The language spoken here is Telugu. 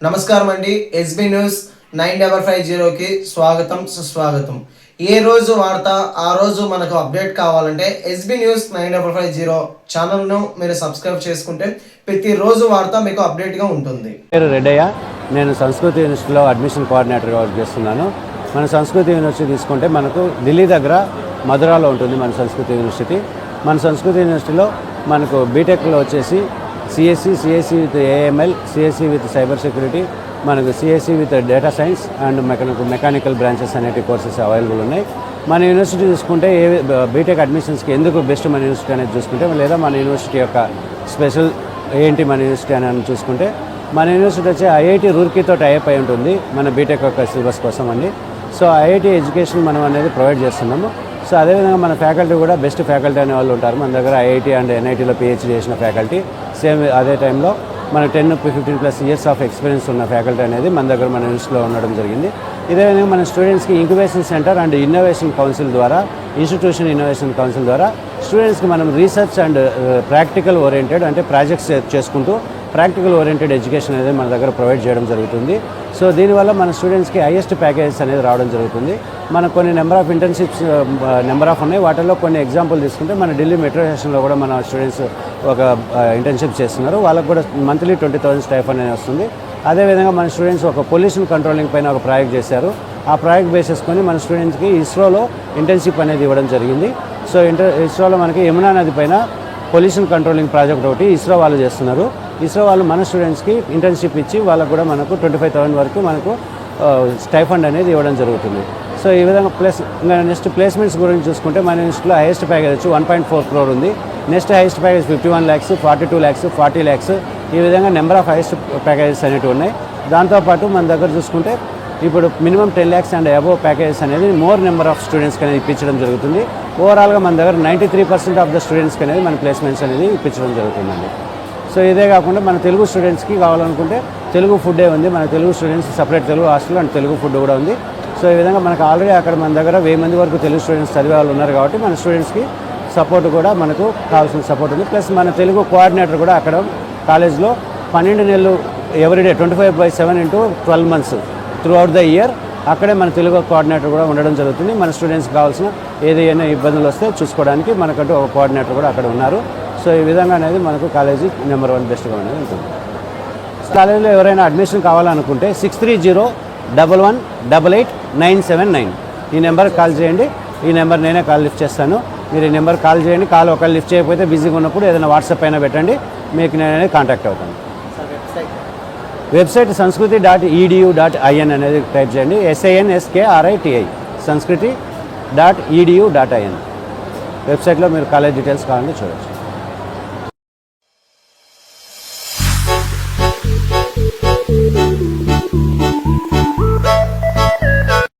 నమస్కారం అండి. ఎస్బీ న్యూస్ 9550కి స్వాగతం సుస్వాగతం. ఏ రోజు వార్త ఆ రోజు మనకు అప్డేట్ కావాలంటే ఎస్బీ న్యూస్ 9550 ఛానల్ను మీరు సబ్స్క్రైబ్ చేసుకుంటే ప్రతిరోజు వార్త మీకు అప్డేట్గా ఉంటుంది. పేరు రెడ్డయ్య. నేను సంస్కృతి యూనివర్సిటీలో అడ్మిషన్ కోఆర్డినేటర్గా వర్క్ చేస్తున్నాను. మన సంస్కృతి యూనివర్సిటీ తీసుకుంటే మనకు ఢిల్లీ దగ్గర మధురాలో ఉంటుంది మన సంస్కృతి యూనివర్సిటీ. మన సంస్కృతి యూనివర్సిటీలో మనకు బీటెక్లో వచ్చేసి CSC with AML, CSC with cyber security, మనకు CSC with data science and mechanical branches అనేటి కోర్సెస్ అవైలబుల్ ఉన్నాయి. మన యూనివర్సిటీ చూసుకుంటే బీటెక్ అడ్మిషన్స్కి ఎందుకు బెస్ట్ మన యూనివర్సిటీ అనేది చూసుకుంటే, లేదా మన యూనివర్సిటీ యొక్క స్పెషల్ ఏంటి మన యూనివర్సిటీ అని చూసుకుంటే, మన యూనివర్సిటీ వచ్చి ఐఐటి రూర్కీతో టైప్ అయి ఉంటుంది మన బీటెక్ యొక్క సిలబస్ కోసం అండి. సో ఐఐటి ఎడ్యుకేషన్ మనం అనేది ప్రొవైడ్ చేస్తున్నాము. సో అదేవిధంగా మన ఫ్యాకల్టీ కూడా బెస్ట్ ఫ్యాకల్టీ అనే వాళ్ళు ఉంటారు మన దగ్గర. ఐఐటి అండ్ ఎన్ఐటీలో పిహెచ్డీ చేసిన ఫ్యాకల్టీ, సేమ్ అదే టైంలో మన 10-15+ ఇయర్స్ ఆఫ్ ఎక్స్పీరియన్స్ ఉన్న ఫ్యాకల్టీ అనేది మన దగ్గర మన యూనివర్సిటీలో ఉండడం జరిగింది. ఇదే విధంగా మన స్టూడెంట్స్కి incubation centre and innovation council ద్వారా, ఇన్స్టిట్యూషన్ ఇన్నోవేషన్ కౌన్సిల్ ద్వారా స్టూడెంట్స్కి మనం రీసెర్చ్ అండ్ ప్రాక్టికల్ ఓరియంటెడ్ అంటే ప్రాజెక్ట్స్ చేసుకుంటూ ప్రాక్టికల్ ఓరియంటెడ్ ఎడ్యుకేషన్ అనేది మన దగ్గర ప్రొవైడ్ చేయడం జరుగుతుంది. సో దీనివల్ల మన స్టూడెంట్స్కి హైయెస్ట్ ప్యాకేజెస్ అనేది రావడం జరుగుతుంది. మనకు కొన్ని నెంబర్ ఆఫ్ ఇంటర్న్షిప్స్ ఉన్నాయి. వాటిల్లో కొన్ని ఎగ్జాంపుల్ తీసుకుంటే మన ఢిల్లీ మెట్రో స్టేషన్లో కూడా మన స్టూడెంట్స్ ఒక ఇంటర్న్షిప్ చేస్తున్నారు. వాళ్ళకు కూడా మంత్లీ 20,000 స్టైఫండ్ అనేది వస్తుంది. అదేవిధంగా మన స్టూడెంట్స్ ఒక పొల్యూషన్ కంట్రోలింగ్ పైన ఒక ప్రాజెక్ట్ చేశారు. ఆ ప్రాజెక్ట్ బేసేసుకొని మన స్టూడెంట్స్కి ఇస్రోలో ఇంటర్న్షిప్ అనేది ఇవ్వడం జరిగింది. సో ఇస్రోలో మనకి యమునా నది పైన పొల్యూషన్ కంట్రోలింగ్ ప్రాజెక్ట్ ఒకటి ఇస్రో వాళ్ళు చేస్తున్నారు. ఇస్రో వాళ్ళు మన స్టూడెంట్స్కి ఇంటర్న్షిప్ ఇచ్చి వాళ్ళకు కూడా మనకు 25,000 వరకు మనకు స్టైఫండ్ అనేది ఇవ్వడం జరుగుతుంది. సో ఈ విధంగా ఇంకా నెక్స్ట్ ప్లేస్మెంట్స్ గురించి చూసుకుంటే మన యూనివర్సిటీలో హైయెస్ట్ ప్యాకేజ్ వచ్చి 1.4 crore ఉంది. Next highest package 51 lakhs, 42 lakhs, 40 lakhs, ఈ విధంగా నెంబర్ ఆఫ్ హైయెస్ట్ ప్యాకేజెస్ అనేవి ఉన్నాయి. దాంతోపాటు మన దగ్గర చూసుకుంటే ఇప్పుడు minimum 10 lakhs and above packages అనేది మోర్ నెంబర్ ఆఫ్ స్టూడెంట్స్కి అనేది ఇప్పించడం జరుగుతుంది. ఓవరాల్గా మన దగ్గర 93% ఆఫ్ ద స్టూడెంట్స్కి అనేది మన ప్లేస్మెంట్స్ అనేది ఇప్పించడం జరుగుతుందండి. సో ఇదే కాకుండా మన తెలుగు స్టూడెంట్స్కి కావాలనుకుంటే తెలుగు ఫుడ్డే ఉంది. మన Telugu students separate Telugu hostel and Telugu food కూడా ఉంది. సో ఈ విధంగా మనకు ఆల్రెడీ అక్కడ మన దగ్గర 1000 మంది వరకు తెలుగు స్టూడెంట్స్ చదివే వాళ్ళు ఉన్నారు కాబట్టి మన స్టూడెంట్స్కి సపోర్ట్ కూడా మనకు కావాల్సిన సపోర్ట్ ఉంది. ప్లస్ మన తెలుగు కోఆర్డినేటర్ కూడా అక్కడ కాలేజ్లో 12 నెలలు everyday 25/7 × 12 months through out the year అక్కడే మన తెలుగు కోఆర్డినేటర్ కూడా ఉండడం జరుగుతుంది. మన స్టూడెంట్స్కి కావాల్సిన ఏదైనా ఇబ్బందులు వస్తే చూసుకోవడానికి మనకంటూ ఒక కోఆర్డినేటర్ కూడా అక్కడ ఉన్నారు. సో ఈ విధంగా అనేది మనకు కాలేజీ నెంబర్ 1 బెస్ట్గా అనేది ఉంటుంది. కాలేజీలో ఎవరైనా అడ్మిషన్ కావాలనుకుంటే 6301118879 ఈ నెంబర్కి కాల్ చేయండి. ఈ నెంబర్ నేనే కాల్ లిఫ్ట్ చేస్తాను. మీరు ఈ నెంబర్ కాల్ చేయండి. కాల్ ఒకవేళ లిఫ్ట్ చేయకపోతే బిజీగా ఉన్నప్పుడు ఏదైనా వాట్సాప్ అయినా పెట్టండి, మీకు నేనే కాంటాక్ట్ అవుతాను. వెబ్సైట్ సంస్కృతి.edu.in అనేది టైప్ చేయండి. SANSKRITI సంస్కృతి.edu.in వెబ్సైట్లో మీరు కాలేజ్ డీటెయిల్స్ కావాలని చూడవచ్చు.